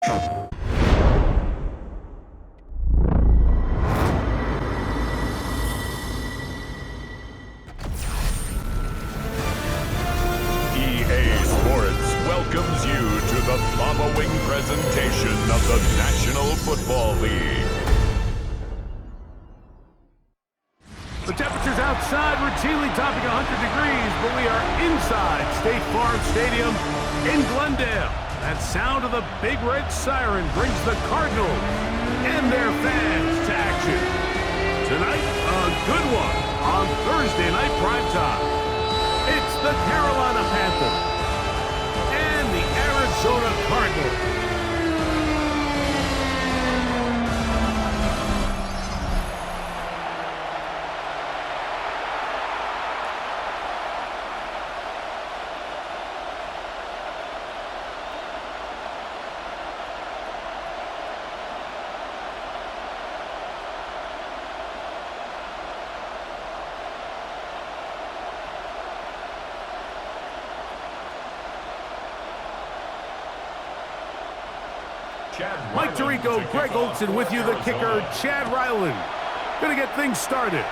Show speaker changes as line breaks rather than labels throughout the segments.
Welcomes you to the following presentation of the National Football League.
The temperatures outside routinely topping 100 degrees, but we are inside State Farm Stadium in Glendale. That sound of the big red siren brings the Cardinals and their fans to action. Tonight, a good one on Thursday night primetime. It's the Carolina Panthers and the Arizona Cardinals. Mike Tirico, Greg Olson with you, the kicker, Chad Ryland. Gonna get things started.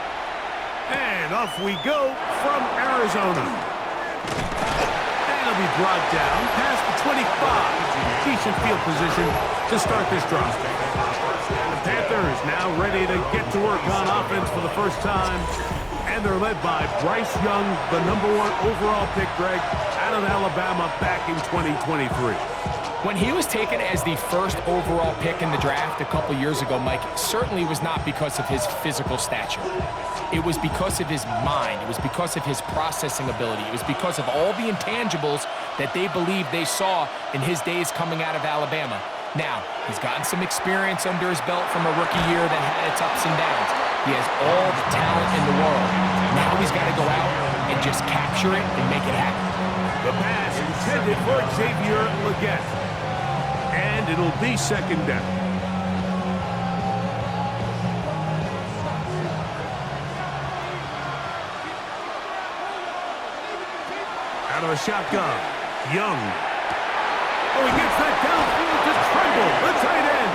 And off we go from Arizona. And it'll be brought down past the 25. Decent field position to start this drive. The Panthers now ready to get to work on offense for the first time. And they're led by Bryce Young, the #1 overall pick, Greg, out of Alabama back in 2023.
When he was taken as the first overall pick in the draft a couple years ago, Mike, certainly was not because of his physical stature. It was because of his mind. It was because of his processing ability. It was because of all the intangibles that they believed they saw in his days coming out of Alabama. Now, he's gotten some experience under his belt from a rookie year that had its ups and downs. He has all the talent in the world. Now he's got to go out and just capture it and make it happen.
The pass intended for Xavier Legette. And it'll be second down. Out of the shotgun, Young. Oh, he gets that downfield to Tremble, the tight end.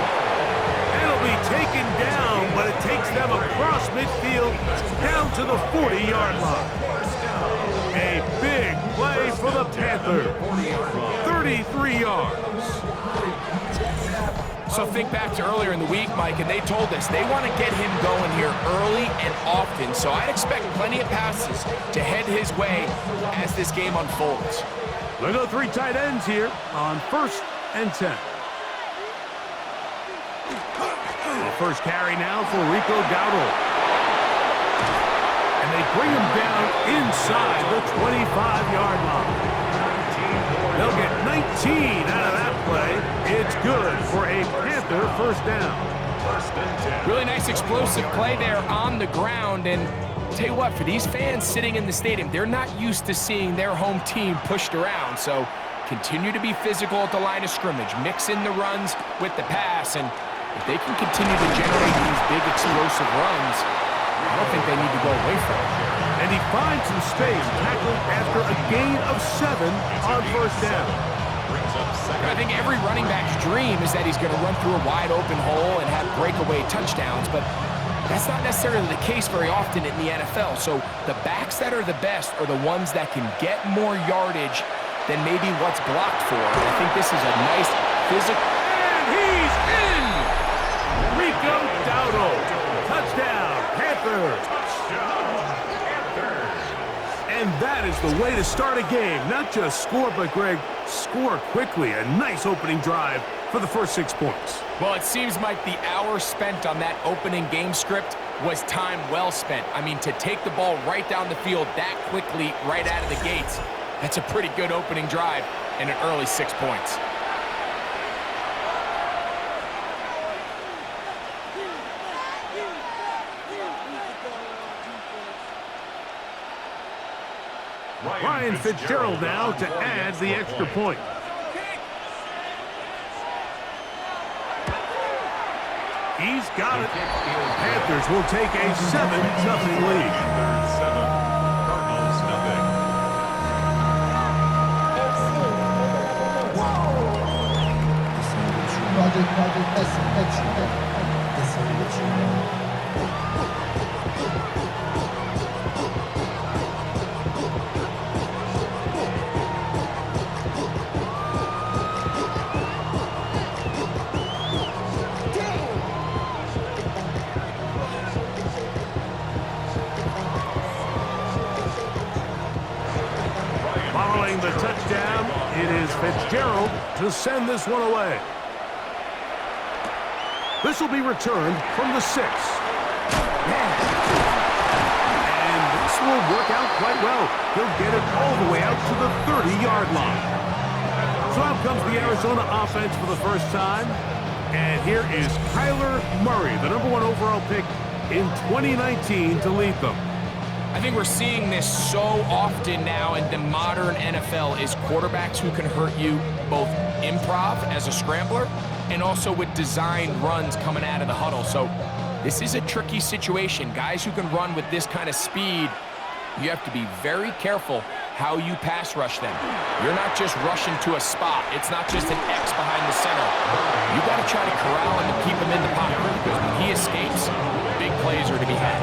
And it'll be taken down, but it takes them across midfield down to the 40-yard line. A big play for the Panthers. 33 yards.
So think back to earlier in the week, Mike, and they told us they want to get him going here early and often. So I'd expect plenty of passes to head his way as this game unfolds.
We'll go 3 tight ends here on 1st and 10. The first carry now for Rico Dowdle. And they bring him down inside the 25-yard line. They'll get 19 out of that play. It's good for a Panther first down.
Really nice explosive play there on the ground. And I'll tell you what, for these fans sitting in the stadium, they're not used to seeing their home team pushed around. So continue to be physical at the line of scrimmage. Mix in the runs with the pass. And if they can continue to generate these big explosive runs, I don't think they need to go away from it.
And he finds some space, tackled after a gain of 7 on first down.
I think every running back's dream is that he's going to run through a wide open hole and have breakaway touchdowns, but that's not necessarily the case very often in the NFL. So the backs that are the best are the ones that can get more yardage than maybe what's blocked for. And I think this is a nice physical.
And he's in! Rico Dowdle. Touchdown, Panthers. And that is the way to start a game. Not just score, but, Greg, score quickly. A nice opening drive for the first 6 points.
Well, it seems like the hour spent on that opening game script was time well spent. I mean, to take the ball right down the field that quickly right out of the gates, that's a pretty good opening drive and an early 6 points.
Ryan Fitzgerald now to add the extra point. He's got it. Panthers will take a 7-0 lead.
Cardinals, nothing.
Following the touchdown, it is Fitzgerald to send this one away. This will be returned from the 6. And this will work out quite well. He'll get it all the way out to the 30-yard line. So out comes the Arizona offense for the first time. And here is Kyler Murray, the #1 overall pick in 2019 to lead them.
I think we're seeing this so often now in the modern NFL is quarterbacks who can hurt you both improv as a scrambler and also with design runs coming out of the huddle. So this is a tricky situation. Guys who can run with this kind of speed, you have to be very careful how you pass rush them. You're not just rushing to a spot. It's not just an X behind the center. You got to try to corral him and keep him in the pocket because when he escapes, big plays are to be had.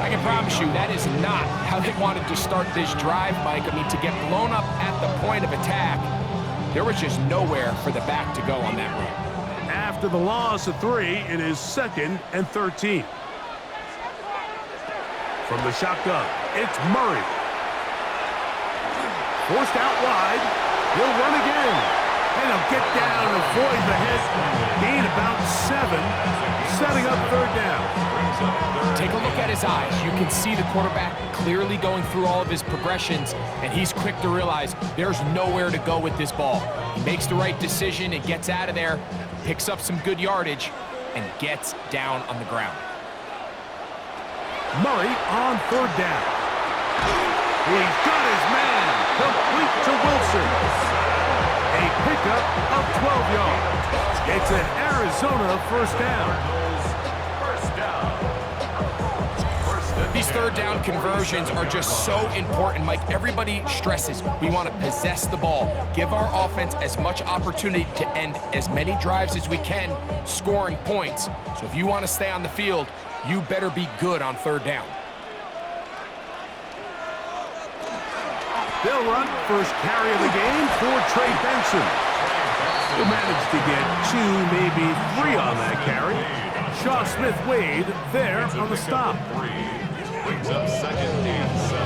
I can promise you that is not how they wanted to start this drive, Mike. I mean, to get blown up at the point of attack, there was just nowhere for the back to go on that run.
After the loss of 3, it is 2nd and 13. From the shotgun, it's Murray. Forced out wide. He'll run again. And he'll get down and avoid the hit. Gain about 7. Setting up 3rd down.
Take a look at his eyes. You can see the quarterback clearly going through all of his progressions, and he's quick to realize there's nowhere to go with this ball. He makes the right decision and gets out of there, picks up some good yardage, and gets down on the ground.
Murray on 3rd down. He's got his man. Complete to Wilson. A pickup of 12 yards. It's an Arizona 1st down.
These 3rd down conversions are just so important, Mike. Everybody stresses we want to possess the ball, give our offense as much opportunity to end as many drives as we can, scoring points. So if you want to stay on the field, you better be good on 3rd down.
They'll run first carry of the game for Trey Benson. He'll manage to get 2, maybe 3 on that carry. Shaw Smith-Wade there on the stop.
Brings up 2nd and 7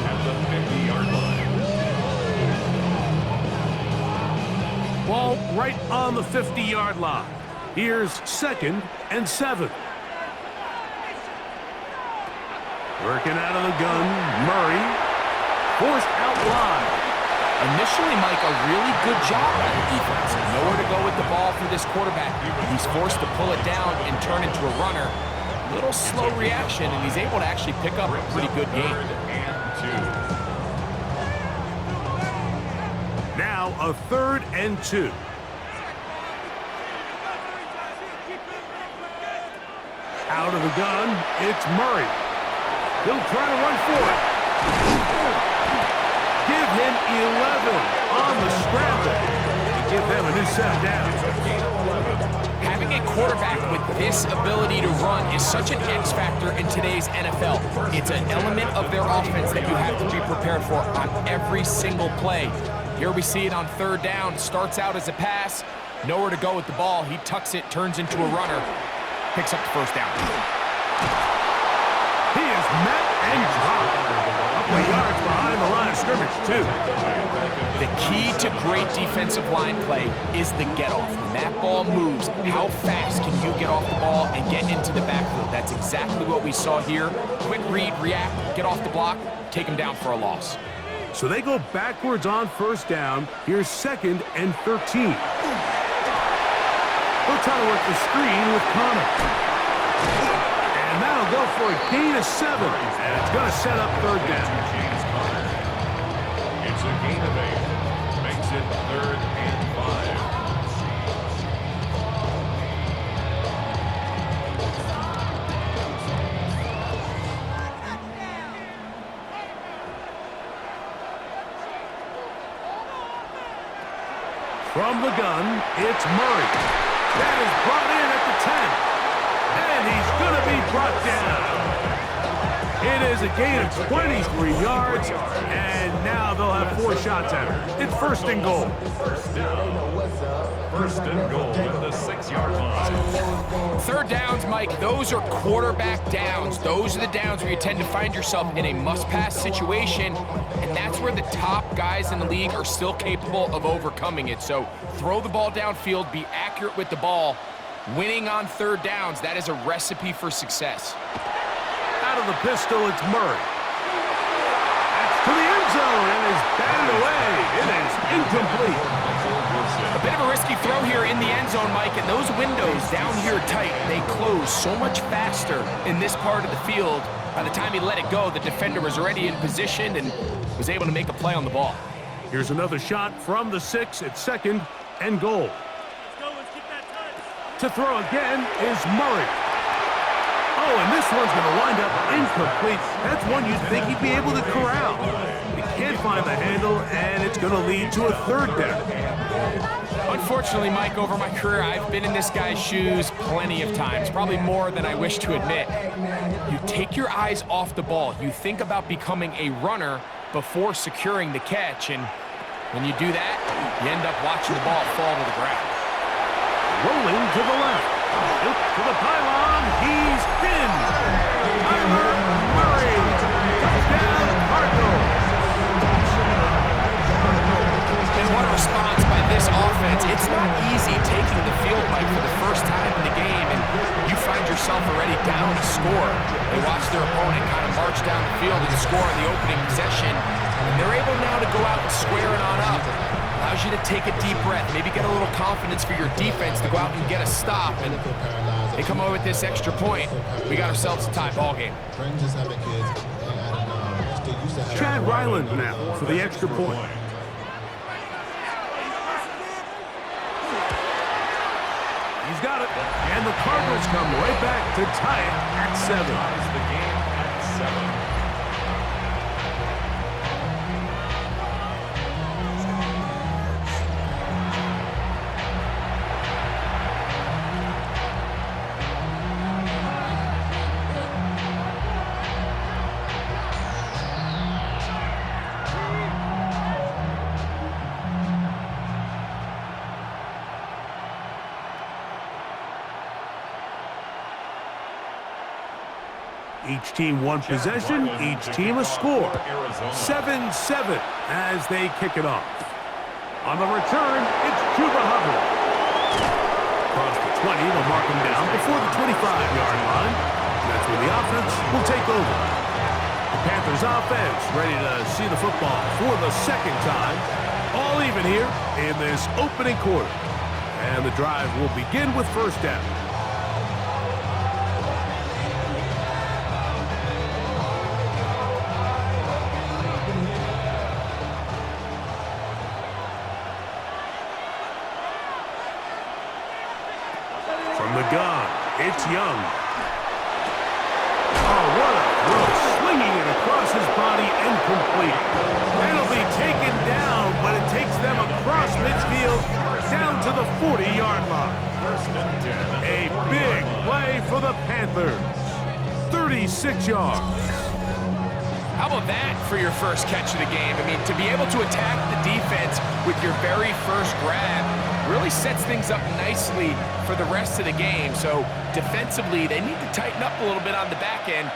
at the 50-yard line.
Ball right on the 50-yard line. Here's 2nd and 7. Working out of the gun, Murray. Forced out wide.
Initially, Mike, a really good job by the defense. Nowhere to go with the ball for this quarterback. He's forced to pull it down and turn into a runner. Little slow reaction, and he's able to actually pick up a pretty good game.
Now a 3rd and 2. Out of the gun, it's Murray. He'll try to run for it. Give him 11 on the scramble. Give them a new set down.
Having a quarterback with this ability to run is such an X factor in today's NFL. It's an element of their offense that you have to be prepared for on every single play. Here we see it on 3rd down. Starts out as a pass. Nowhere to go with the ball. He tucks it, turns into a runner. Picks up the 1st down.
He is met and dropped. A couple of yards behind the line of scrimmage, too.
The key to great defensive line play is the get-off. When that ball moves, how fast can you get off the ball and get into the backfield? That's exactly what we saw here. Quick read, react, get off the block, take him down for a loss.
So they go backwards on 1st down. Here's 2nd and 13. They'll try to work the screen with Connor. And that'll go for a gain of 7. And it's going to set up 3rd down.
It's a gain of 8. Makes it 3rd and 5.
From the gun, it's Murray. That is brought in at the 10. And he's going to be brought down. It is a gain of 23 yards, and now they'll have 4 shots at her. It's first and goal.
First and goal at the 6-yard line.
Third downs, Mike, those are quarterback downs. Those are the downs where you tend to find yourself in a must-pass situation, and that's where the top guys in the league are still capable of overcoming it. So throw the ball downfield, be accurate with the ball. Winning on third downs, that is a recipe for success.
Out of the pistol, it's Murray. That's to the end zone and is batted away. It is incomplete.
A bit of a risky throw here in the end zone, Mike, and those windows down here tight, they close so much faster in this part of the field. By the time he let it go, the defender was already in position and was able to make a play on the ball.
Here's another shot from the 6 at second and goal. To throw again is Murray. Oh, and this one's going to wind up incomplete. That's one you'd think he'd be able to corral. He can't find the handle, and it's going to lead to a third down.
Unfortunately, Mike, over my career, I've been in this guy's shoes plenty of times, probably more than I wish to admit. You take your eyes off the ball. You think about becoming a runner before securing the catch, and when you do that, you end up watching the ball fall to the ground.
Rolling to the left. Look to the pylon. He's in. Kyler Murray. Touchdown, Cardinals.
And what a response by this offense. It's not easy taking the field, Mike, for the first time in the game, and you find yourself already down a score. They watch their opponent kind of march down the field and score on the opening possession, and they're able now to go out and square it on up. Allows you to take a deep breath, maybe get a little confidence for your defense to go out and get a stop, and they come over with this extra point. We got ourselves a tie ball game.
Chad Ryland now for the extra point. He's got it, and the Cardinals come right back to tie it at 7.
The game at 7.
Each team one possession, each team a score. 7-7 as they kick it off. On the return, it's Chuba Hubbard. Across the 20, they'll mark him down before the 25-yard line. That's where the offense will take over. The Panthers offense ready to see the football for the second time. All even here in this opening quarter. And the drive will begin with first down. From the gun, it's Young. Oh, what a throw. Slinging it across his body and complete. That'll be taken down, but it takes them across midfield down to the 40-yard line. A big play for the Panthers. 36 yards.
How about that for your first catch of the game? I mean, to be able to attack the defense with your very first grab really sets things up nicely for the rest of the game. So defensively, they need to tighten up a little bit on the back end,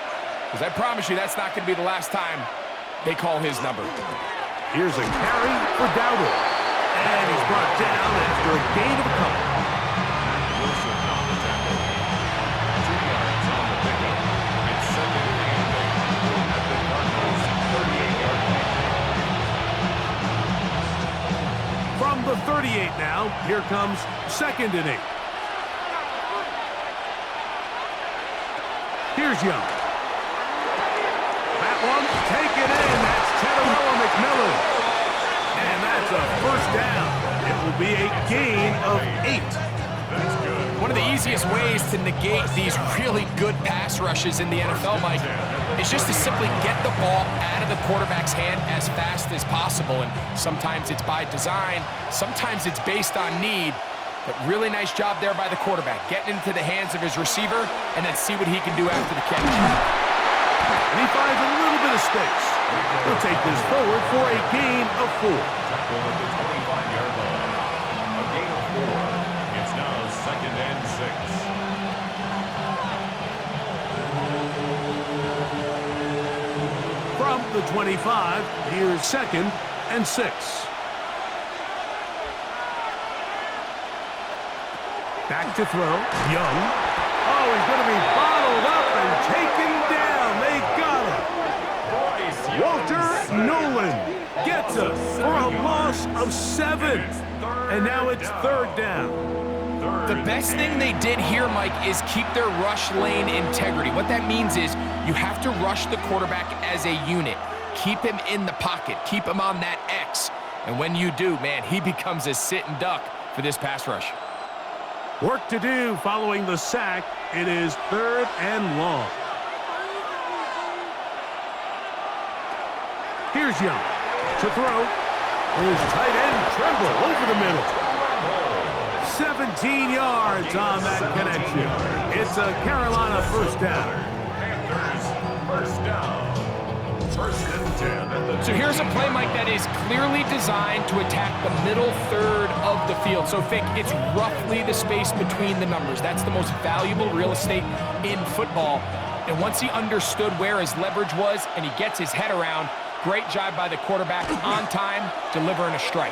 because I promise you that's not going to be the last time they call his number.
Here's a carry for Dowdle. And he's brought down after a gain of a couple. From the 38 now, here comes 2nd and 8. Here's Young. That one, take it in. That's Tedarella McMillan. And that's a first down. It will be a gain of 8.
That's good.
One of the easiest ways to negate these really good pass rushes in the NFL, Mike, is just to simply get the ball out of the quarterback's hand as fast as possible. And sometimes it's by design, sometimes it's based on need. But really nice job there by the quarterback, getting into the hands of his receiver and then see what he can do after the catch.
And he finds a little bit of space. He'll take this forward for a gain of 4.
Tackle at the 25-yard line. A gain of 4. It's now 2nd and 6.
From the 25, here's 2nd and 6. Back to throw. Young. Oh, he's going to be bottled up and taken down. They got him. Walter Nolan gets him for a loss of 7. And now it's 3rd down.
The best thing they did here, Mike, is keep their rush lane integrity. What that means is you have to rush the quarterback as a unit. Keep him in the pocket. Keep him on that X. And when you do, man, he becomes a sit and duck for this pass rush.
Work to do following the sack. It is 3rd and long. Here's Young to throw. His tight end Tremble over the middle. 17 yards on that connection. It's a Carolina first down.
Panthers first down. 1st and 10 at the
So here's a play, Mike, that is clearly designed to attack the middle third of the field. So think it's roughly the space between the numbers. That's the most valuable real estate in football. And once he understood where his leverage was and he gets his head around, great job by the quarterback on time, delivering a strike.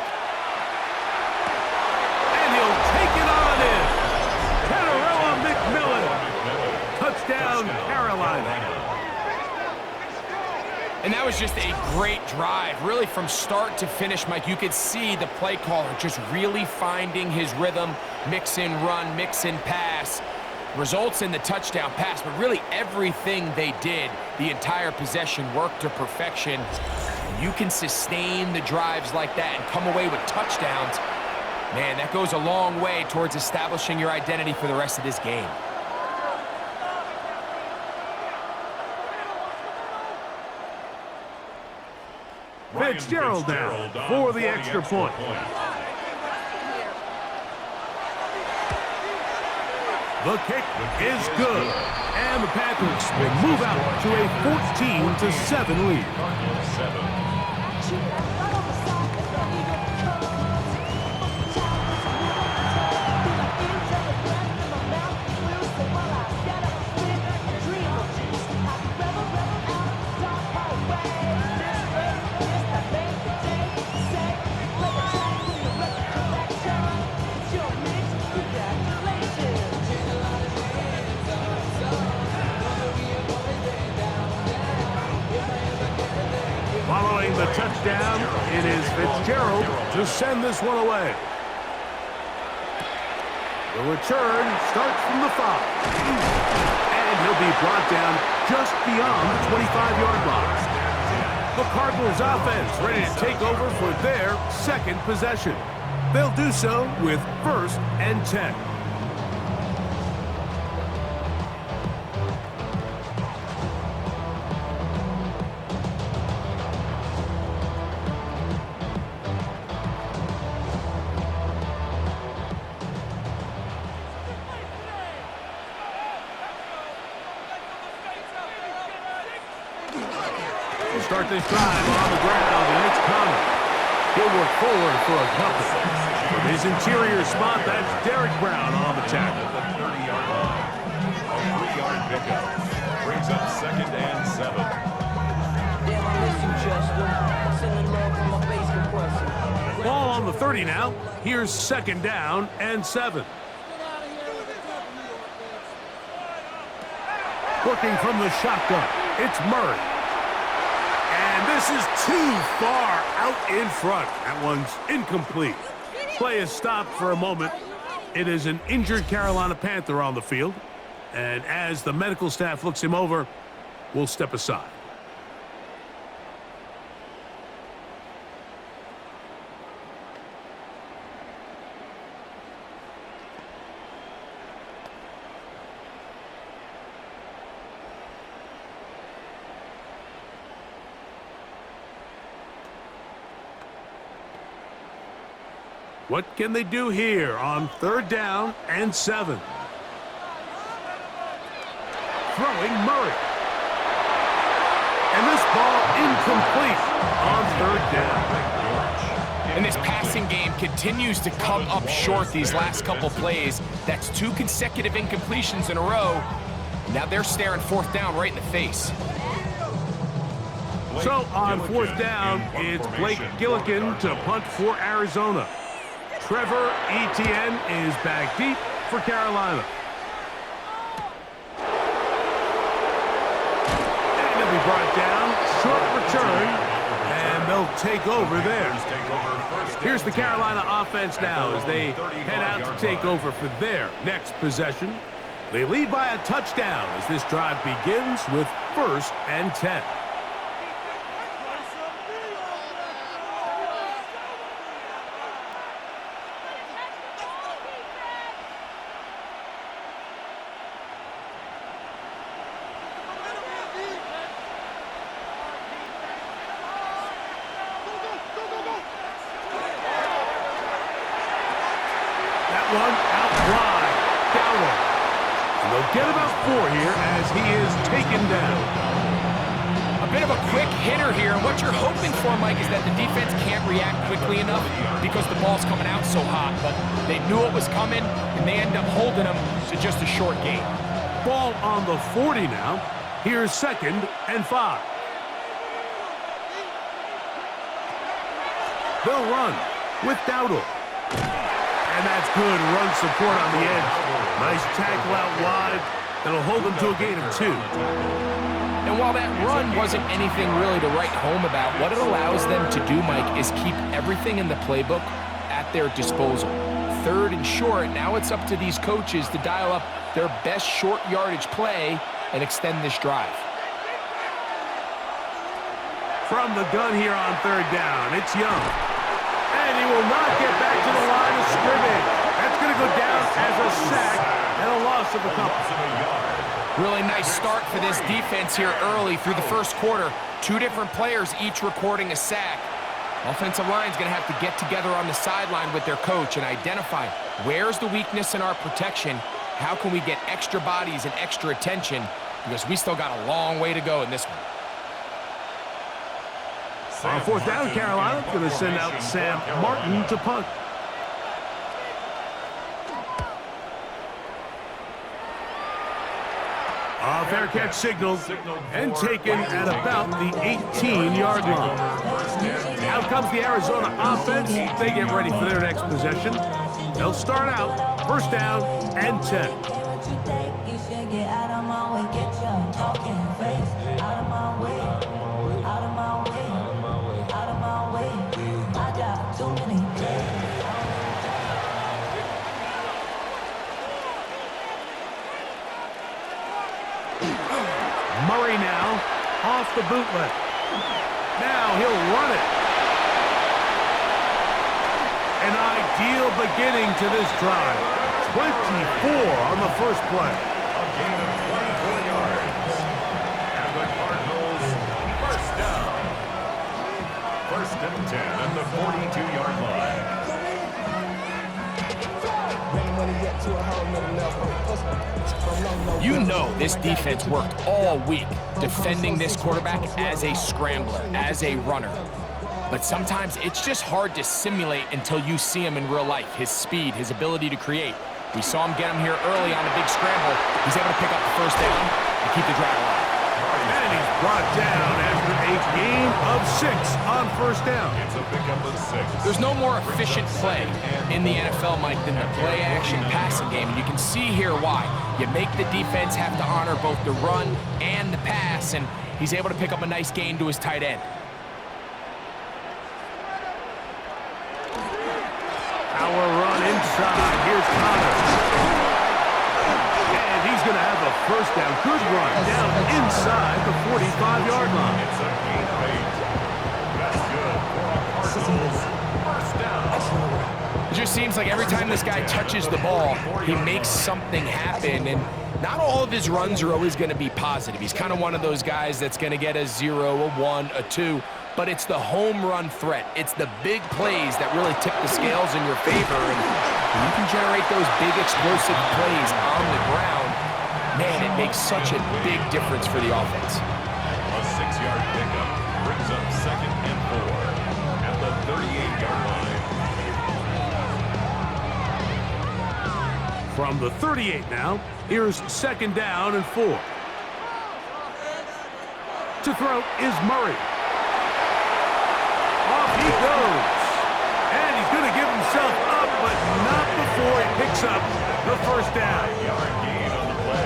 And he'll take it on in. Panarella McMillan. Touchdown, Carolina.
And that was just a great drive, really from start to finish, Mike. You could see the play caller just really finding his rhythm, mix in run, mix in pass. Results in the touchdown pass, but really everything they did, the entire possession worked to perfection. You can sustain the drives like that and come away with touchdowns. Man, that goes a long way towards establishing your identity for the rest of this game.
Fitzgerald now for the extra point. The kick is good. And the Panthers will move out to a 14-7 lead. Following the touchdown, it is Fitzgerald to send this one away. The return starts from the 5. And he'll be brought down just beyond the 25-yard line. The Cardinals offense ready to take over for their 2nd possession. They'll do so with 1st and 10. Start this drive on the ground, and it's Connor. He'll work forward for a couple. From his interior spot, that's Derek Brown on the tackle.
At the 30-yard line. A 3-yard pickup. Brings up 2nd and 7.
Damn, I miss you, Justin. Sending love from my bass compressor.
Ball on the 30 now. Here's 2nd down and 7. Working from the shotgun, it's Murray. And this is too far out in front. That one's incomplete. Play is stopped for a moment. It is an injured Carolina Panther on the field. And as the medical staff looks him over, we'll step aside. What can they do here on 3rd down and 7? Throwing Murray. And this ball incomplete on 3rd down.
And this passing game continues to come up short these last couple plays. That's 2 consecutive incompletions in a row. Now they're staring 4th down right in the face.
So on 4th down, it's Blake Gillikin to punt for Arizona. Trevor Etienne is back deep for Carolina. And he'll be brought down. Short return. And they'll take over there. Here's the Carolina offense now as they head out to take over for their next possession. They lead by a touchdown as this drive begins with 1st and 10. One out wide. Dowdle. And they'll get about 4 here as he is taken down.
A bit of a quick hitter here. And what you're hoping for, Mike, is that the defense can't react quickly enough because the ball's coming out so hot. But they knew it was coming, and they end up holding them to just a short gain.
Ball on the 40 now. Here's 2nd and 5. They'll run with Dowdle. And that's good run support on the edge. Nice tackle out wide. That'll hold them to a gain of 2.
And while that run wasn't anything really to write home about, what it allows them to do, Mike, is keep everything in the playbook at their disposal. 3rd and short, now it's up to these coaches to dial up their best short yardage play and extend this drive.
From the gun here on 3rd down, it's Young. And he will not get back to the line of scrimmage. That's going to go down as a sack and a loss of a couple.
Really nice start for this defense here early through the 1st quarter. 2 different players each recording a sack. Offensive line's going to have to get together on the sideline with their coach and identify where's the weakness in our protection, how can we get extra bodies and extra attention, because we still got a long way to go in this one.
On 4th down, Carolina going to send out Sam Martin to punt. Fair catch signaled and taken at about the 18-yard line. Out comes the Arizona offense. They get ready for their next possession. They'll start out 1st down and 10. Murray now off the bootleg. Now he'll run it. An ideal beginning to this drive. 24 on the 1st play.
A gain of 24 yards. And the Cardinals 1st down. 1st and 10 at the 42-yard line.
You know this defense worked all week defending this quarterback as a scrambler, as a runner. But sometimes it's just hard to simulate until you see him in real life, his speed, his ability to create. We saw him get him here early on a big scramble. He's able to pick up the 1st down and keep the drive alive.
And he's brought down after a gain of 6 on 1st down.
It's a pickup of 6.
There's no more efficient play in the NFL, Mike, than the play-action passing game. And you can see here why. You make the defense have to honor both the run and the pass, and he's able to pick up a nice gain to his tight end.
Our run inside. Here's Connor. And he's going to have a 1st down. Good run down inside the 45-yard line.
It's a gain of 8. That's good for a Cardinals 1st down.
It just seems like every time this guy touches the ball, he makes something happen. And not all of his runs are always going to be positive. He's kind of one of those guys that's going to get a 0, a 1, a 2. but it's the home run threat. It's the big plays that really tip the scales in your favor. And when you can generate those big explosive plays on the ground, man, it makes such a big difference for the offense.
A 6-yard pickup brings up 2nd and 4 at the 38-yard line.
From the 38 now, here's 2nd down and 4. To throw is Murray. Off he goes. And he's going to give himself up, but not before he picks up the 1st down.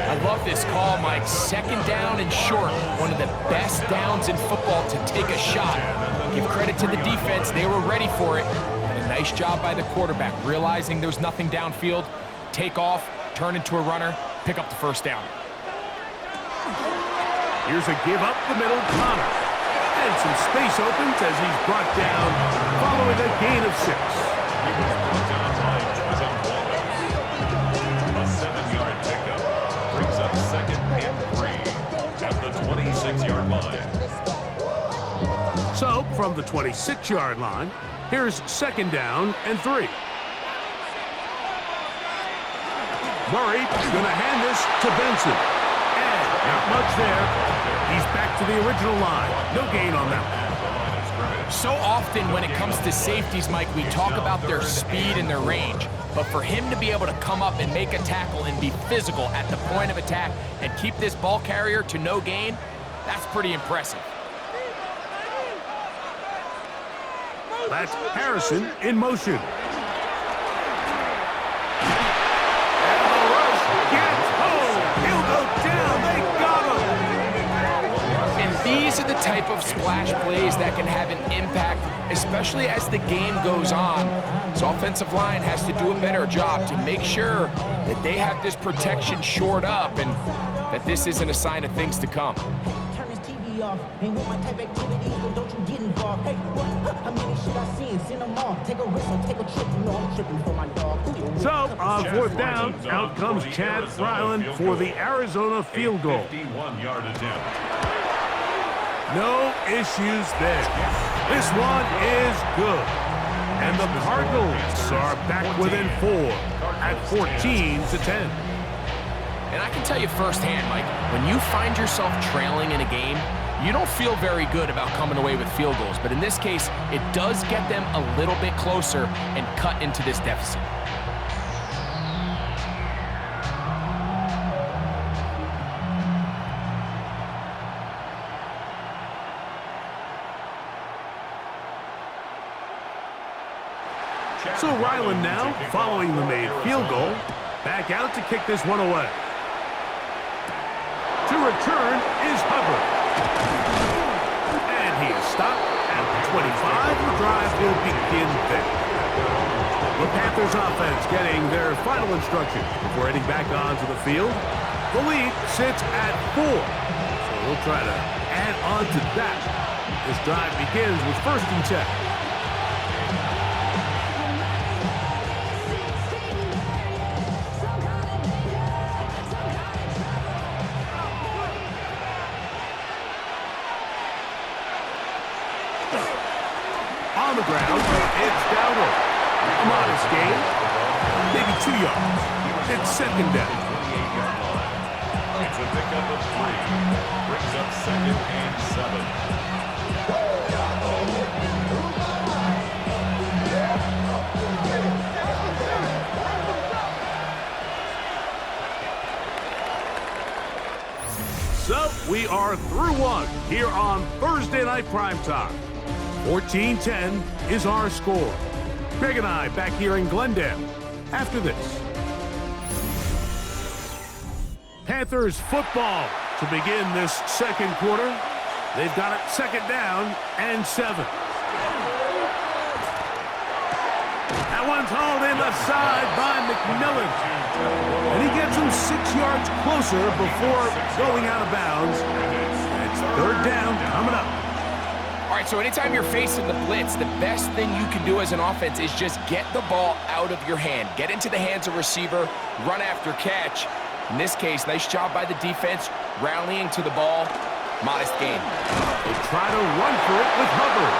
I love this call, Mike. 2nd down and short. One of the best downs in football to take a shot. Give credit to the defense. They were ready for it. And a nice job by the quarterback, realizing there's nothing downfield. Take off, turn into a runner, pick up the 1st down.
Here's a give up the middle, Connor. And some space opens as he's brought down following a gain of 6.
A 7-yard pickup brings up 2nd and 3 at the 26-yard line.
So, from the 26-yard line, here's 2nd down and 3. Murray going to hand this to Benson. And not much there. He's back to the original line. No gain on that.
So often when it comes to safeties, Mike, we talk about their speed and their range. But for him to be able to come up and make a tackle and be physical at the point of attack and keep this ball carrier to no gain, that's pretty impressive.
That's Harrison in motion.
These are the type of splash plays that can have an impact, especially as the game goes on. So offensive line has to do a better job to make sure that they have this protection shored up and that this isn't a sign of things to come.
Turn this TV off. Ain't with my type activities, but don't you get involved. Hey, what? How many should I see? Send them off. Take a risk or take a trip. You know I'm tripping for my dog.
So, on 4th down, out comes Chad Ryland for the Arizona field goal.
51-yard attempt.
No issues there. This one is good. And the Cardinals are back within 4 at 14-10.
And I can tell you firsthand, Mike, when you find yourself trailing in a game, you don't feel very good about coming away with field goals. But in this case, it does get them a little bit closer and cut into this deficit.
So Ryland now, following the made field goal, back out to kick this one away. To return is Hubbard. And he is stopped at the 25. The drive will begin there. The Panthers offense getting their final instructions before heading back onto the field. The lead sits at 4. So we'll try to add on to that. This drive begins with 1st and 10. On the ground, it's downward. A modest gain, maybe 2 yards. It's 2nd down.
It's a pickup of 3. Brings up 2nd and 7.
So we are through one here on Thursday Night Primetime. 14-10 is our score. Greg and I back here in Glendale after this. Panthers football to begin this 2nd quarter. They've got it 2nd down and 7. That one's hauled in the side by McMillan. And he gets him 6 yards closer before going out of bounds. It's 3rd down coming up.
All right, so anytime you're facing the blitz, the best thing you can do as an offense is just get the ball out of your hand. Get into the hands of receiver, run after catch. In this case, nice job by the defense, rallying to the ball. modest gain.
They try to run for it with Hubbard.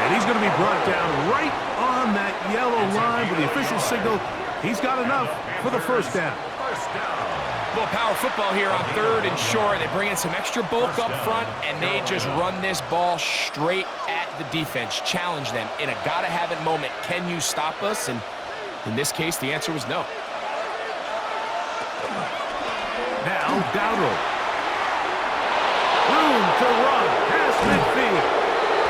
And he's going to be brought down right on that yellow line with the official signal. He's got enough for the first down.
A little power football here on 3rd and short. They bring in some extra bulk up front, and they just run this ball straight at the defense. Challenge them in a gotta-have-it moment. Can you stop us? And in this case, the answer was no.
Now, Dowdle. Room to run past midfield.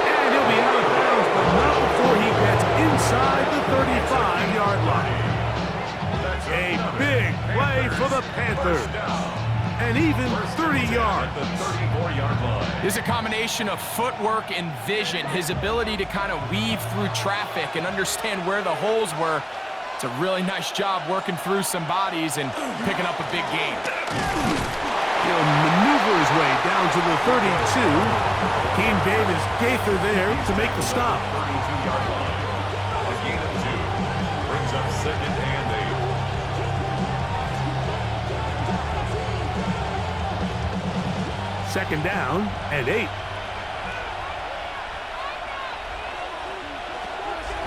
And he'll be out of bounds, but not before he gets inside the 35-yard line. A big play for the Panthers. And even 30 yards.
There's a combination of footwork and vision. His ability to kind of weave through traffic and understand where the holes were. It's a really nice job working through some bodies and picking up a big gain.
He'll maneuver his way down to the 32. Team Davis Gaither there to make the stop.
32-yard line. A gain of 2. Brings up 2nd and 8.
2nd down and 8.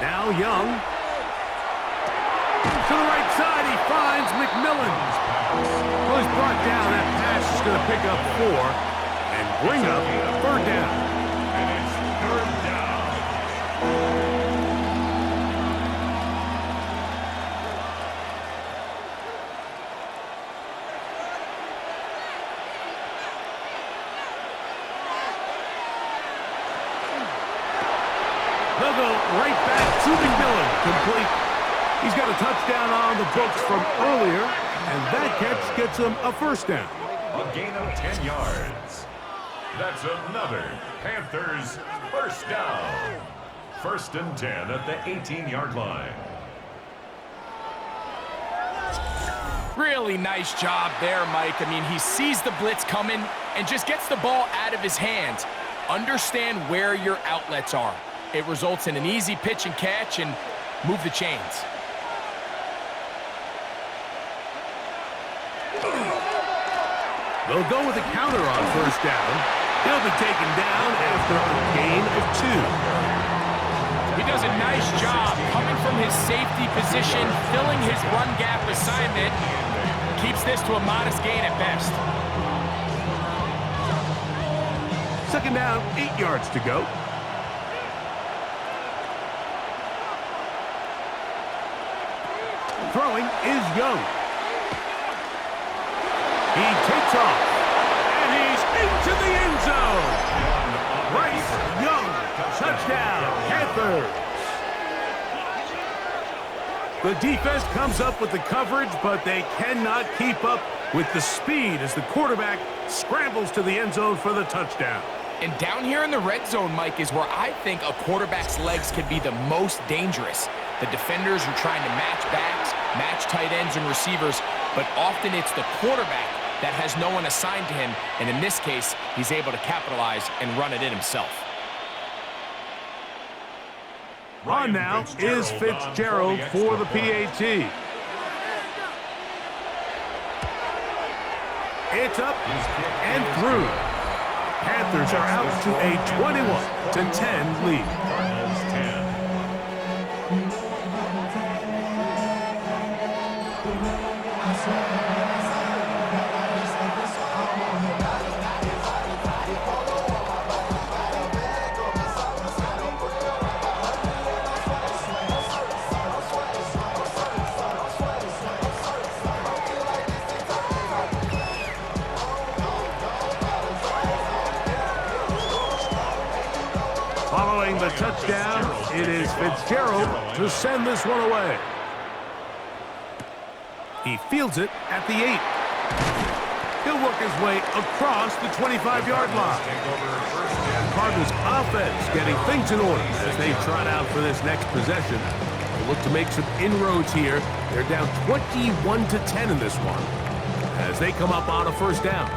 Now Young. To the right side, he finds McMillan. Well, he's brought down. That pass is going to pick up 4 and bring up 3rd down.
And it's 3rd down.
They'll go right back to McMillan. Complete. He's got a touchdown on the books from earlier, and that catch gets him a 1st down.
A gain of 10 yards. That's another Panthers 1st down. 1st and 10 at the 18-yard line.
Really nice job there, Mike. I mean, he sees the blitz coming and just gets the ball out of his hands. Understand where your outlets are. It results in an easy pitch and catch and move the chains.
They'll go with a counter on 1st down. He'll be taken down after a gain of 2.
He does a nice job coming from his safety position, filling his run gap assignment. Keeps this to a modest gain at best.
2nd down, 8 yards to go. Throwing is Young. He takes off, and he's into the end zone. Bryce Young, touchdown, Panthers. The defense comes up with the coverage, but they cannot keep up with the speed as the quarterback scrambles to the end zone for the touchdown.
And down here in the red zone, Mike, is where I think a quarterback's legs can be the most dangerous. The defenders are trying to match backs, match tight ends and receivers, but often it's the quarterback that has no one assigned to him, and in this case, he's able to capitalize and run it in himself.
On now is Fitzgerald for the PAT. It's up and through. Panthers are out to a 21-10 lead.
Cardinals 10.
Following the touchdown, it is Fitzgerald to send this one away. He fields it at the 8. He'll work his way across the 25-yard line. Cardinals offense getting things in order as they trot out for this next possession. They look to make some inroads here. They're down 21-10 in this one as they come up on a 1st down.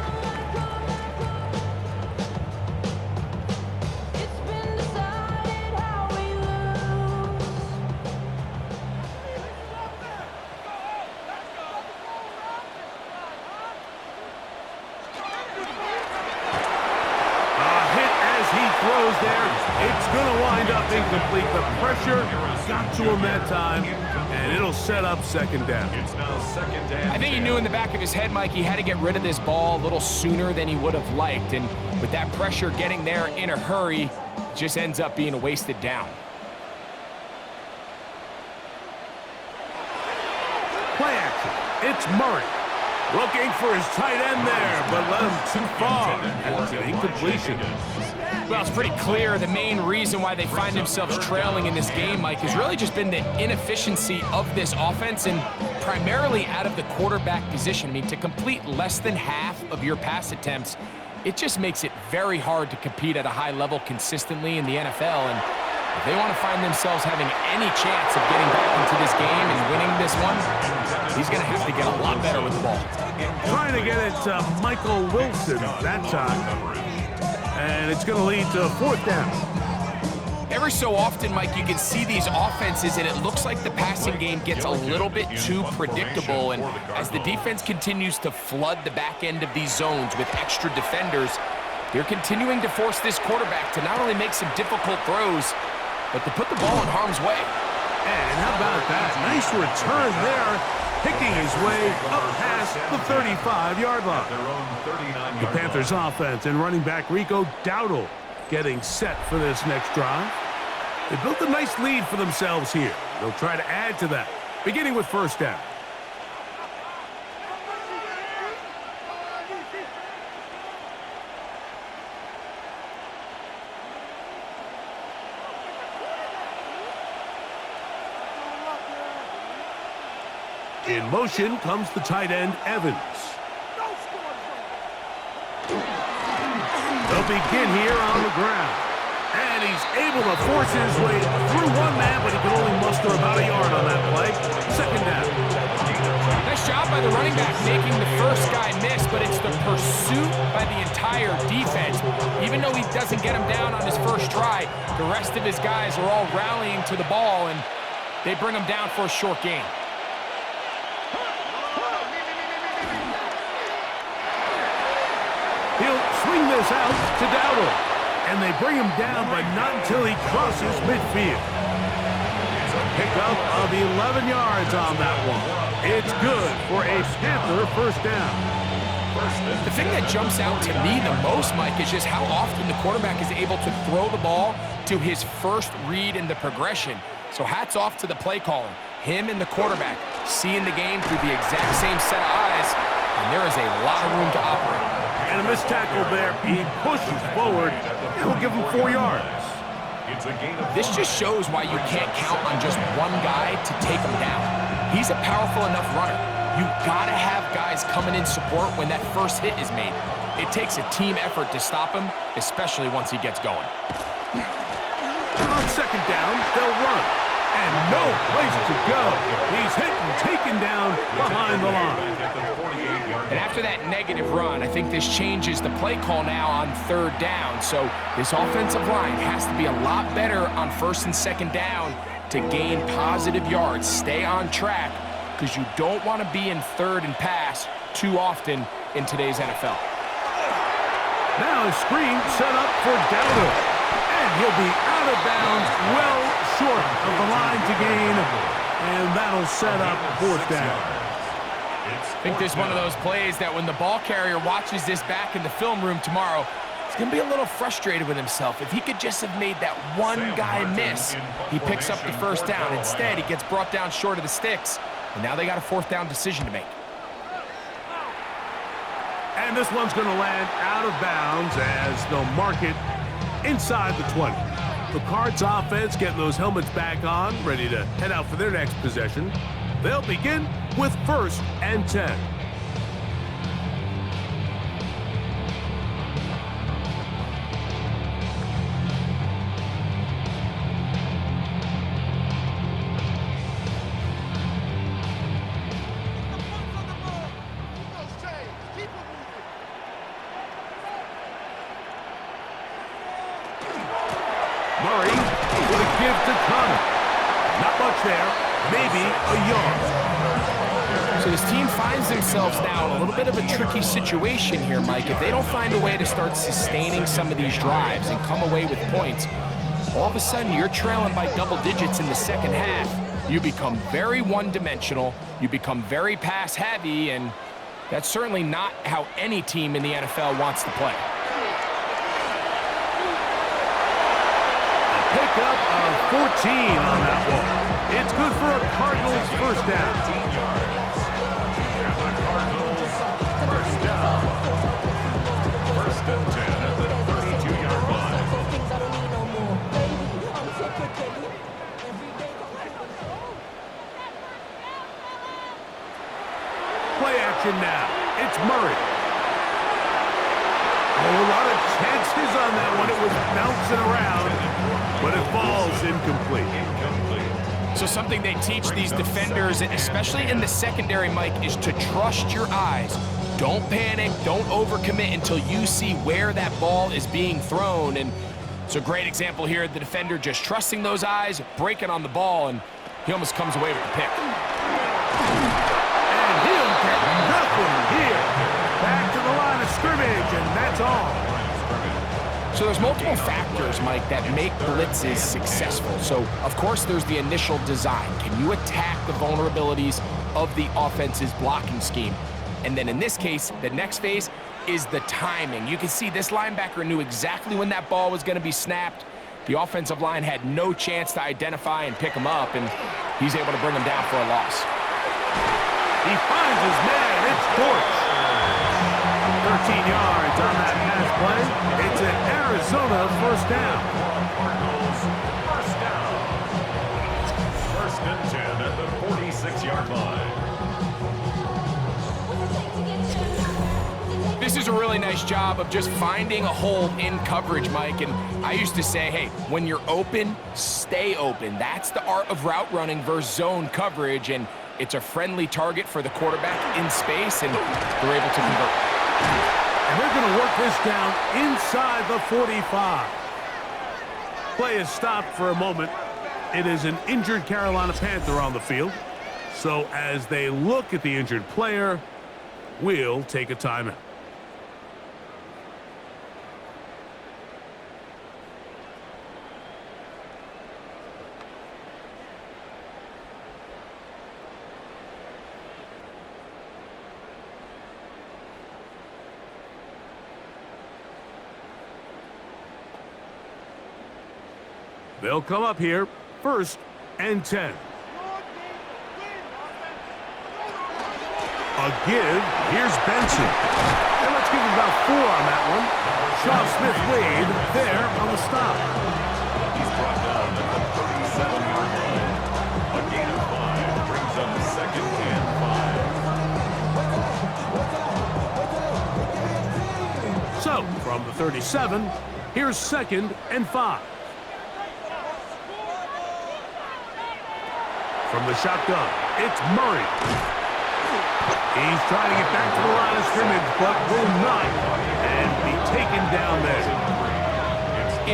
going to wind up incomplete. The pressure got to him that time, and it'll set up second down.
It's now second down.
I think he knew in the back of his head, Mike, he had to get rid of this ball a little sooner than he would have liked. And with that pressure getting there in a hurry, it just ends up being a wasted down.
Play action. It's Murray. Looking for his tight end there, but let him too far. That's an incompletion.
Well, it's pretty clear the main reason why they find themselves trailing in this game, Mike, has really just been the inefficiency of this offense and primarily out of the quarterback position. I mean, to complete less than half of your pass attempts, it just makes it very hard to compete at a high level consistently in the NFL. And if they want to find themselves having any chance of getting back into this game and winning this one, he's going to have to get a lot better with the ball.
Trying to get it to Michael Wilson that time. And it's going to lead to fourth down.
Every so often, Mike, you can see these offenses, and it looks like the passing game gets a little bit too predictable. And as the defense continues to flood the back end of these zones with extra defenders, they're continuing to force this quarterback to not only make some difficult throws, but to put the ball in harm's way.
And how about that? Nice return there, picking his way up past the 35-yard line. The Panthers offense and running back Rico Dowdle getting set for this next drive. They built a nice lead for themselves here. They'll try to add to that, beginning with first down. In motion comes the tight end, Evans. They'll begin here on the ground. And he's able to force his way through one man, but he can only muster about a yard on that play. Second down.
Nice job by the running back making the first guy miss, but it's the pursuit by the entire defense. Even though he doesn't get him down on his first try, the rest of his guys are all rallying to the ball, and they bring him down for a short gain.
He'll swing this out to Dowdle. And they bring him down, but not until he crosses midfield. It's a pickup of 11 yards on that one. It's good for a Panther first down.
The thing that jumps out to me the most, Mike, is just how often the quarterback is able to throw the ball to his first read in the progression. So hats off to the play caller. Him and the quarterback seeing the game through the exact same set of eyes, and there is a lot of room to operate.
And a missed tackle there. He pushes forward. It'll give him 4 yards.
This just shows why you can't count on just one guy to take him down. He's a powerful enough runner. You gotta have guys coming in support when that first hit is made. It takes a team effort to stop him, especially once he gets going.
On second down, they'll run. And no place to go. He's hit and taken down behind the line.
And after that negative run, I think this changes the play call now on third down. So this offensive line has to be a lot better on first and second down to gain positive yards. Stay on track, because you don't want to be in third and pass too often in today's NFL.
Now a screen set up for Dowdle. And he'll be out of bounds, well short of the line to gain. And that'll set up fourth down.
I think this is one of those plays that when the ball carrier watches this back in the film room tomorrow, he's going to be a little frustrated with himself. If he could just have made that one guy miss, he picks up the first down. Instead, he gets brought down short of the sticks, and now they got a fourth down decision to make.
And this one's going to land out of bounds as they'll mark it inside the 20. The Cards offense getting those helmets back on, ready to head out for their next possession. They'll begin with first and 10. Murray with a give to Connor. Not much there. Maybe a yard.
So this team finds themselves now in a little bit of a tricky situation here, Mike. If they don't find a way to start sustaining some of these drives and come away with points, all of a sudden you're trailing by double digits in the second half. You become very one-dimensional, you become very pass-heavy, and that's certainly not how any team in the NFL wants to play.
Pickup of 14 on that one. It's good for a Cardinals first down.
15 yards. And the Cardinals first down. First and 10 at the 32-yard line.
Play action now. It's Murray. Oh, a lot of chances on that one. It was bouncing around, but it falls incomplete.
So something they teach these defenders, especially in the secondary, Mike, is to trust your eyes. Don't panic, don't overcommit until you see where that ball is being thrown. And it's a great example here, the defender just trusting those eyes, breaking on the ball, and he almost comes away with the pick.
And he'll get nothing here. Back to the line of scrimmage, and that's all.
So there's multiple factors, Mike, that make blitzes successful. So, of course, there's the initial design. Can you attack the vulnerabilities of the offense's blocking scheme? And then in this case, the next phase is the timing. You can see this linebacker knew exactly when that ball was going to be snapped. The offensive line had no chance to identify and pick him up, and he's able to bring him down for a loss.
He finds his man. It's Dortch. 13 yards on that pass play. It's an Arizona first down.
Cardinals first down. First and 10 at the 46-yard line.
This is a really nice job of just finding a hole in coverage, Mike. And I used to say, hey, when you're open, stay open. That's the art of route running versus zone coverage. And it's a friendly target for the quarterback in space, and they're able to convert.
And they're going to work this down inside the 45. Play is stopped for a moment. It is an injured Carolina Panther on the field. So as they look at the injured player, we'll take a timeout. They'll come up here, first and 10. A give. Here's Benson. And let's give him about 4 on that one. Shaw Smith-Wade there on the stop.
He's brought down at the 37-yard line. A gain of 5 brings up second and 5.
So, from the 37, here's second and 5. From the shotgun, it's Murray. He's trying to get back to the line of scrimmage, but will not, and be taken down there.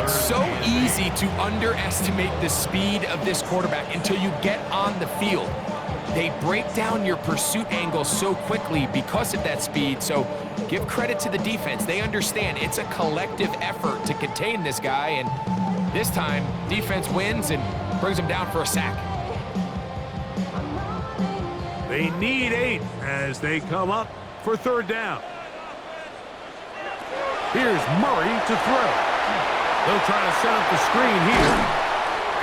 It's so easy to underestimate the speed of this quarterback until you get on the field. They break down your pursuit angle so quickly because of that speed, so give credit to the defense. They understand it's a collective effort to contain this guy, and this time, defense wins and brings him down for a sack.
They need 8 as they come up for third down. Here's Murray to throw. They'll try to set up the screen here.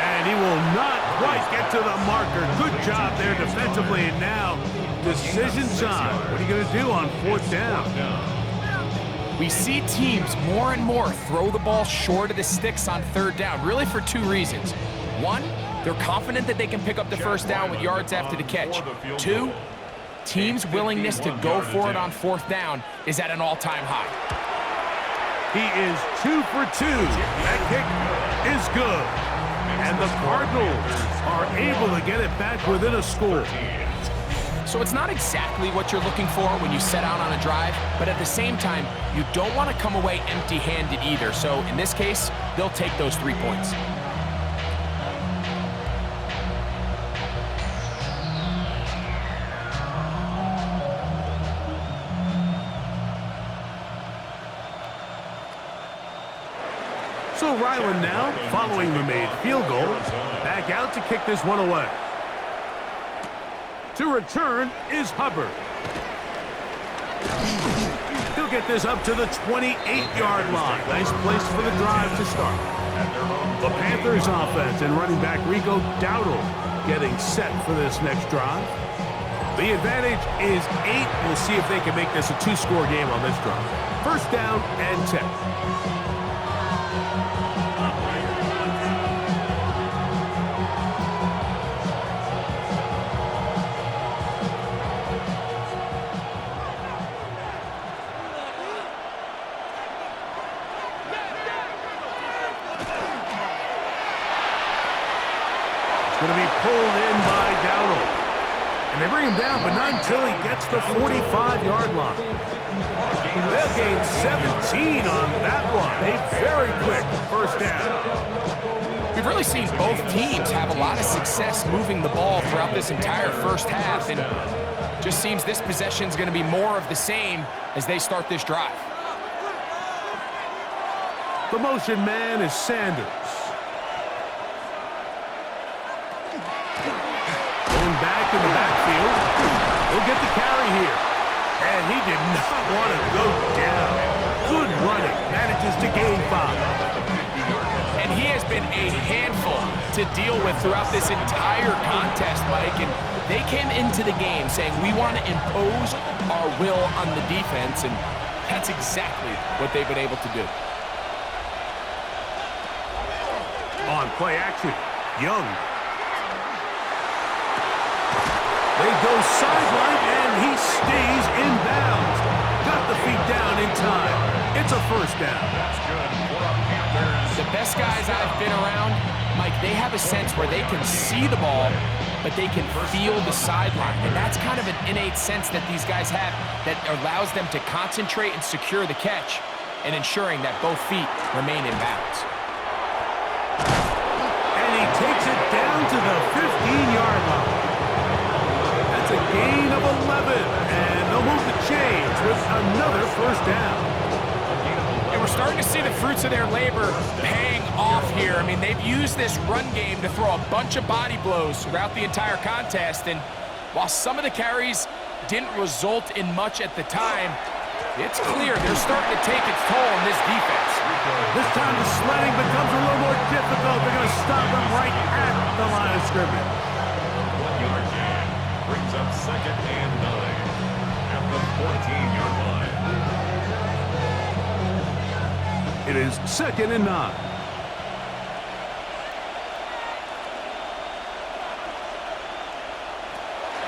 And he will not quite get to the marker. Good job there defensively. And now, decision time. What are you going to do on fourth down?
We see teams more and more throw the ball short of the sticks on third down, really for 2 reasons. 1, they're confident that they can pick up the first down with yards after the catch. 2, teams' willingness to go for it on fourth down is at an all-time high.
He is 2 for 2. That kick is good. And the Cardinals are able to get it back within a score.
So it's not exactly what you're looking for when you set out on a drive, but at the same time, you don't want to come away empty-handed either. So in this case, they'll take those 3 points.
So Ryland now, following the made field goal, back out to kick this one away. To return is Hubbard. He'll get this up to the 28-yard line. Nice place for the drive to start. The Panthers offense and running back Rico Dowdle getting set for this next drive. The advantage is 8. We'll see if they can make this a 2-score game on this drive. First down and 10. Going to be pulled in by Dowdle. And they bring him down, but not until he gets the 45-yard line. They'll gain 17 on that one. A very quick first down.
We've really seen both teams have a lot of success moving the ball throughout this entire first half, and just seems this possession is going to be more of the same as they start this drive.
The motion man is Sanders. Back in the backfield. He'll get the carry here. And he did not want to go down. Good running. Manages to gain 5.
And he has been a handful to deal with throughout this entire contest, Mike. And they came into the game saying, we want to impose our will on the defense. And that's exactly what they've been able to do.
On play action, Young. They go sideline, and he stays in bounds. Got the feet down in time. It's a first down.
That's good for the Panthers.
The best guys I've been around, Mike, they have a sense where they can see the ball, but they can feel the sideline. And that's kind of an innate sense that these guys have that allows them to concentrate and secure the catch and ensuring that both feet remain in bounds.
And he takes it down to the 15-yard line. A gain of 11, and they'll move the chains with another first down.
And we're starting to see the fruits of their labor paying off here. I mean, they've used this run game to throw a bunch of body blows throughout the entire contest, and while some of the carries didn't result in much at the time, it's clear they're starting to take its toll on this defense.
This time the sledding becomes a little more difficult. They're going to stop him right at the line of scrimmage.
1 yard gain. Brings up second and 9 at the 14-yard line.
It is second and 9.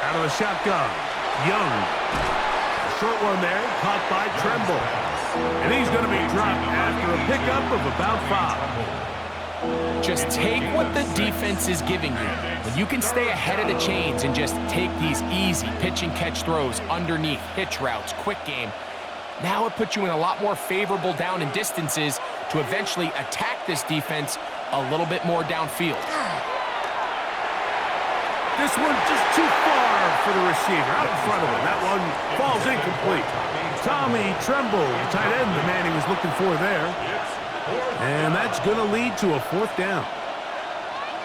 Out of the shotgun, Young. A short one there, caught by Tremble. And he's going to be dropped after a pickup of about 5.
Just take what the defense is giving you. When you can stay ahead of the chains and just take these easy pitch and catch throws underneath, hitch routes, quick game, now it puts you in a lot more favorable down and distances to eventually attack this defense a little bit more downfield.
This one just too far for the receiver, out in front of him. That one falls incomplete. Tommy Tremble, tight end, the man he was looking for there. And that's going to lead to a fourth down.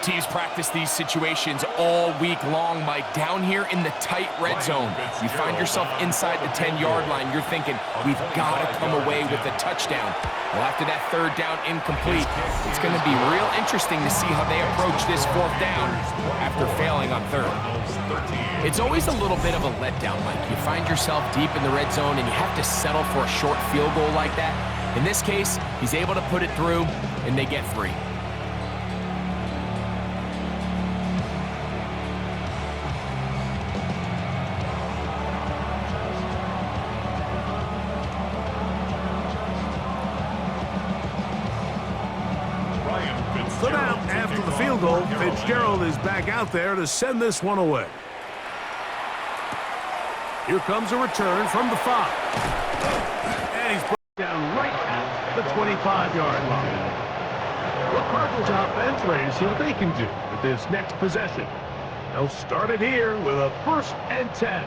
Teams practice these situations all week long, Mike. Down here in the tight red zone, you find yourself inside the 10-yard line. You're thinking, we've got to come away with a touchdown. Well, after that third down incomplete, it's going to be real interesting to see how they approach this fourth down after failing on third. It's always a little bit of a letdown, Mike. You find yourself deep in the red zone, and you have to settle for a short field goal like that. In this case, he's able to put it through, and they get 3.
So now, after the field goal, Fitzgerald is back out there to send this one away. Here comes a return from the 5. And he's brought down right at the 25-yard line. The Cardinals offense ready to see what they can do with this next possession. They'll start it here with a 1st and 10.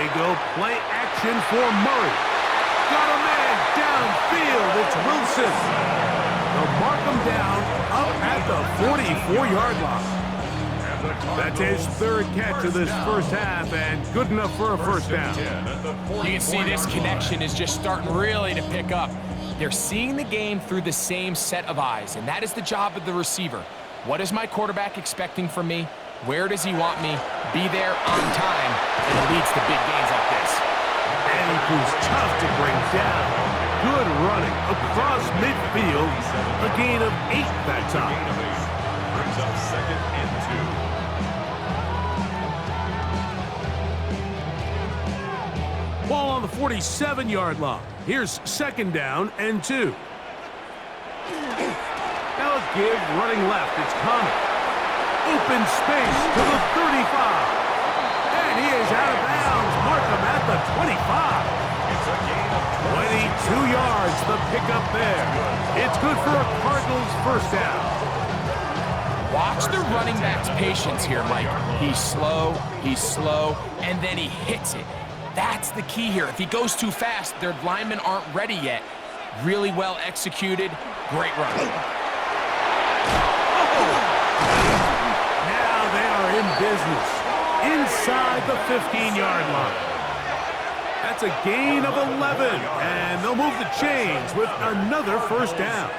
They go play action for Murray. Got a man downfield. It's Wilson. They'll mark him down up at the 44-yard line. That's his third catch of this first half, and good enough for a first down.
You can see this connection is just starting really to pick up. They're seeing the game through the same set of eyes, and that is the job of the receiver. What is my quarterback expecting from me? Where does he want me? Be there on time, and it leads to big gains like this.
And he proves tough to bring down. Good running across midfield. A gain of 8 that time.
Brings up 2nd and 2.
Ball on the 47-yard line. Here's 2nd down and 2. Now a give running left. It's Connor. Open space to the 35. And he is out of bounds. Mark him at the 25.
It's a gain of
22 yards, the pickup there. It's good for a Cardinals first down.
Watch the running back's patience here, Mike. He's slow, and then he hits it. That's the key here. If he goes too fast, their linemen aren't ready yet. Really well executed. Great run.
Now they are in business. Inside the 15-yard line. That's a gain of 11. And they'll move the chains with another first down.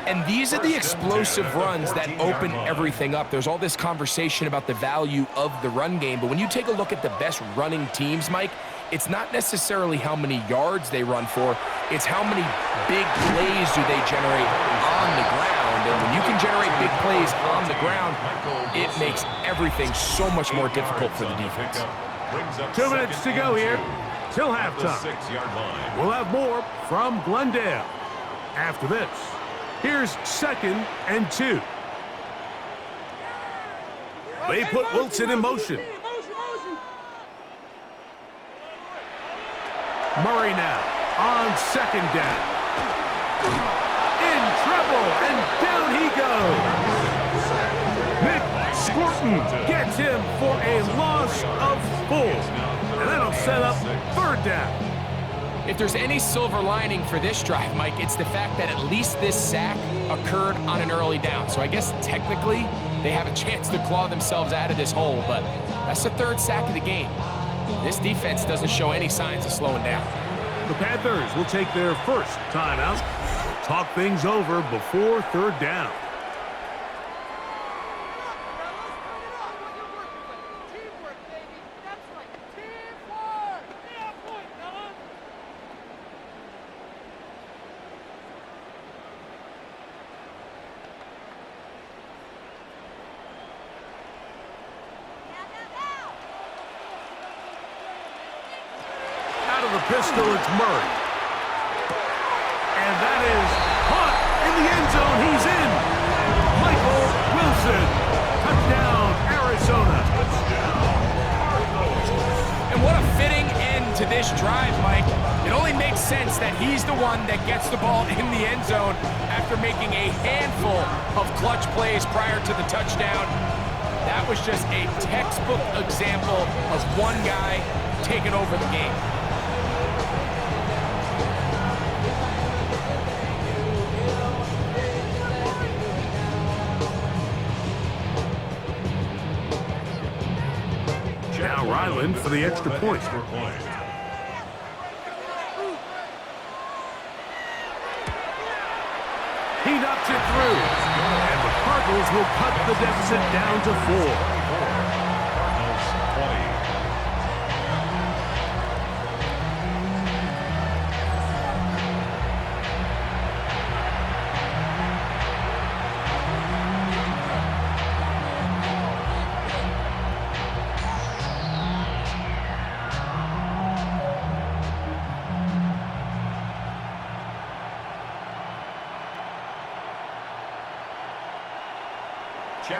And these are the explosive runs that open everything up. There's all this conversation about the value of the run game, but when you take a look at the best running teams, Mike, it's not necessarily how many yards they run for, it's how many big plays do they generate on the ground. And when you can generate big plays on the ground, it makes everything so much more difficult for the defense.
2 minutes to go here till halftime. We'll have more from Glendale after this. Here's 2nd and 2. They put Wilson in motion. Murray now on 2nd down. In trouble, and down he goes. Nick Scorton gets him for a loss of 4. And that'll set up 3rd down.
If there's any silver lining for this drive, Mike, it's the fact that at least this sack occurred on an early down. So I guess technically they have a chance to claw themselves out of this hole, but that's the 3rd sack of the game. This defense doesn't show any signs of slowing down.
The Panthers will take their first timeout. Talk things over before 3rd down. Pistol, it's Murray. And that is caught in the end zone. He's in. Michael Wilson. Touchdown, Arizona.
And what a fitting end to this drive, Mike. It only makes sense that he's the one that gets the ball in the end zone after making a handful of clutch plays prior to the touchdown. That was just a textbook example of one guy taking over the game.
Now Ryland for the extra point. He knocks it through. And the Cardinals will cut the deficit down to 4.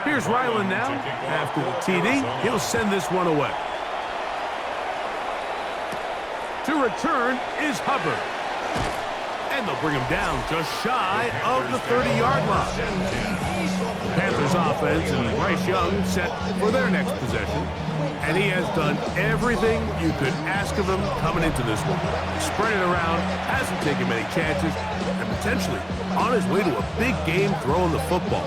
Here's Ryland now. After the TD, he'll send this one away. To return is Hubbard. And they'll bring him down just shy of the 30-yard line. Panthers offense and Bryce Young set for their next possession. And he has done everything you could ask of him coming into this one. Spread it around, hasn't taken many chances, and potentially on his way to a big game throwing the football.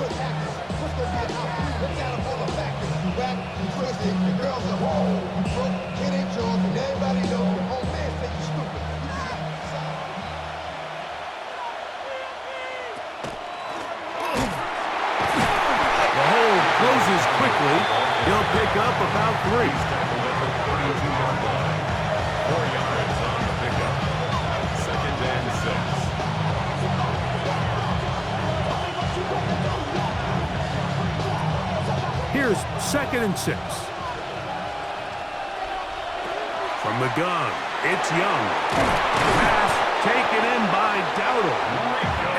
The hole closes quickly. He'll pick up about 3.
42-yard line. 4 yards on the pickup. 2nd and 6.
Here's 2nd and 6. From the gun, it's Young. Pass taken in by Dowdle.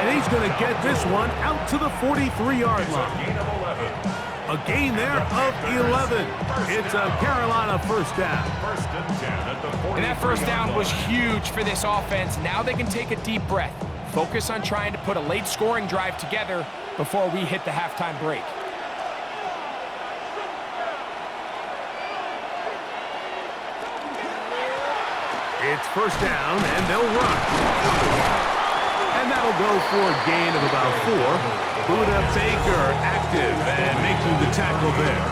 And he's going to get this one out to the 43-yard line.
Gain of 11.
A gain there of 11. It's a Carolina first down.
1st and 10 at the 43.
And that first down was huge for this offense. Now they can take a deep breath. Focus on trying to put a late scoring drive together before we hit the halftime break.
It's first down, and they'll run. And that'll go for a gain of about 4. Buda Baker active and making the tackle there.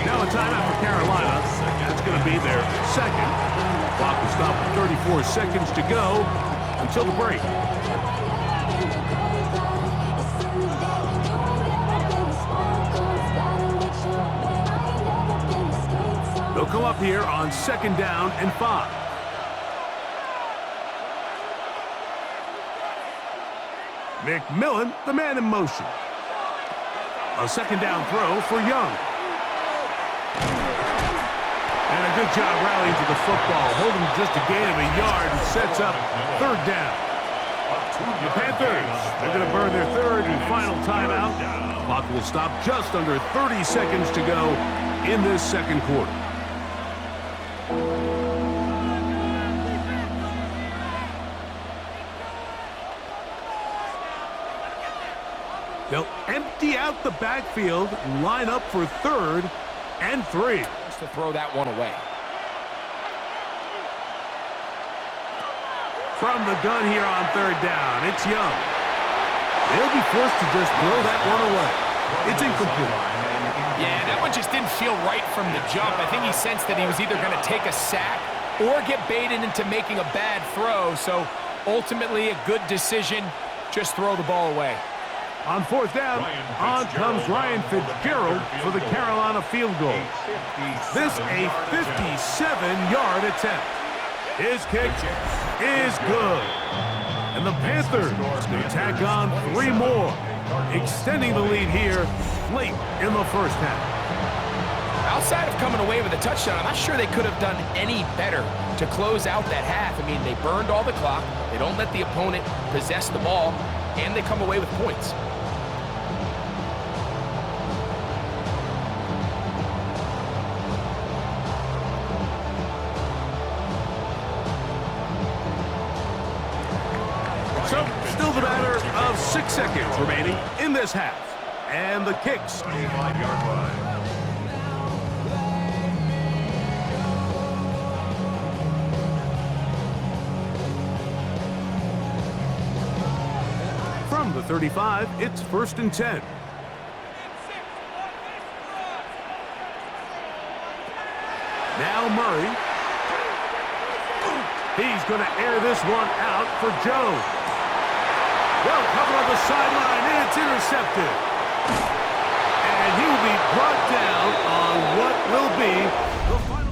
Now a timeout for Carolina. That's going to be their 2nd. Clock will stop with 34 seconds to go until the break. They'll come up here on 2nd down and 5. McMillan, the man in motion. A 2nd down throw for Young. And a good job rallying to the football, holding just a gain of a yard and sets up 3rd down. The Panthers, they're going to burn their 3rd and final timeout. Clock will stop just under 30 seconds to go in this 2nd quarter. They'll empty out the backfield, line up for 3rd and 3.
Just to throw that one away.
From the gun here on 3rd down, it's Young. They'll be forced to just throw that one away. It's incomplete.
Yeah, that one just didn't feel right from the jump. I think he sensed that he was either going to take a sack or get baited into making a bad throw. So ultimately a good decision, just throw the ball away.
On 4th down, on comes Ryan Fitzgerald for the Carolina field goal. This a 57-yard attempt. His kick is good. And the Panthers can tack on 3 more, extending the lead here late in the first half.
Outside of coming away with a touchdown, I'm not sure they could have done any better to close out that half. I mean, they burned all the clock, they don't let the opponent possess the ball, and they come away with points.
So, still the matter of 6 seconds remaining in this half. And the kicks.
25-yard line.
From the 35, it's 1st and 10. Now Murray. He's going to air this one out for Jones. Well covered on the sideline, and it's intercepted. And he will be brought down on what will be the final.